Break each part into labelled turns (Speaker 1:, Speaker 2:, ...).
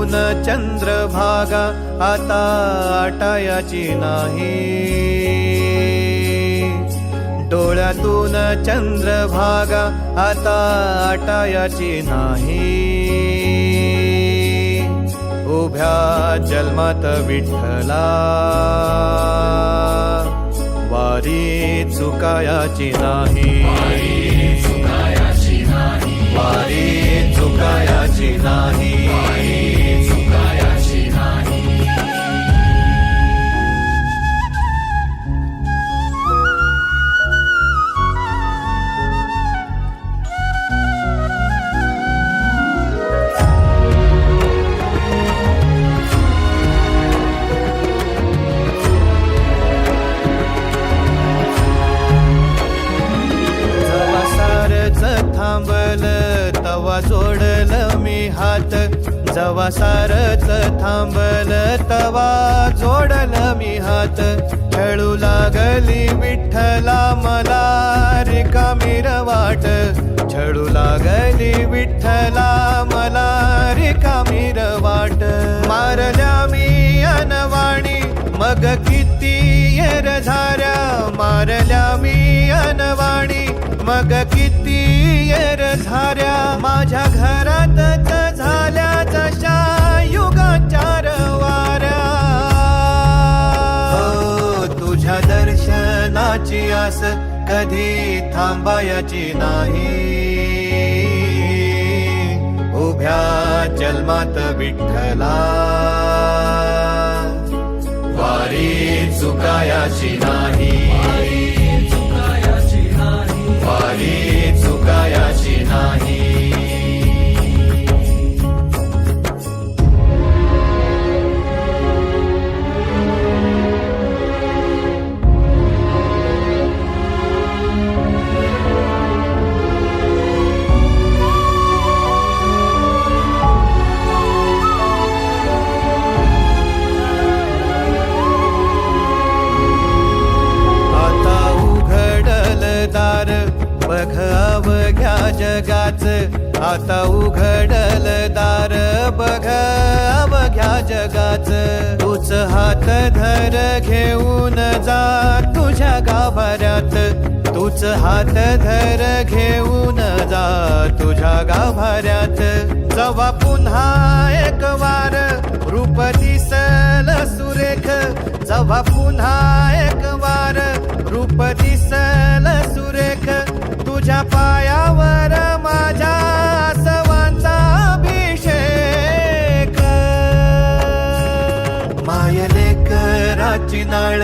Speaker 1: डोळ्यातून चंद्रभागा आता आटायाची नाही, डोळ्यातून चंद्रभागा आता आटायाची नाही। उभ्या जन्मात विठ्ठला वारी चुकायाची नाही, वारी चुकायाची नाही। थांबल तवा जोडल मी हात, जवा सारच थांबल तवा जोडल मी हात। खेळू लागली विठ्ठला मला रिकामी वाट, छळू लागली विठ्ठला मला रिकामी वाट। मारल्या मी अनवाणी मग किती येर झाऱ्या, मारल्या मी अनवाणी मग किती येर झाऱ्या। माझ्या घरातच झाल्या जशा युगांच्या वाऱ्या। हो तुझ्या दर्शनाची आस कधी थांबायची नाही, उभ्या जन्मात विठ्ठला वारी चुकायाची नाही, वारी चुकायाची नाही। बघ अवघ्या जगाच, आता उघडल दार बघ अवघ्या जगाच। तूच हात धर घेऊन जा तुझ्या गाभाऱ्यात, तूच हात धर घेऊन जा तुझ्या गाभाऱ्यात। जवा पुन्हा एक वार रूप दिसल सुरेख, जवा पुन्हा एक वार रूप दिसल सुरेख। तुझ्या पायावर माझ्या आसवांचा अभिषेक। मायलेकराची नाळ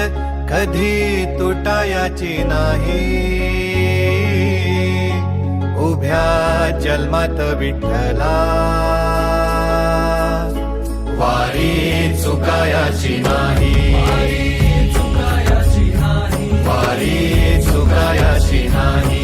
Speaker 1: कधी तुटायाची नाही, उभ्या जन्मात विठ्ठला वारी चुकायाची नाही, वारी चुकायाची नाही।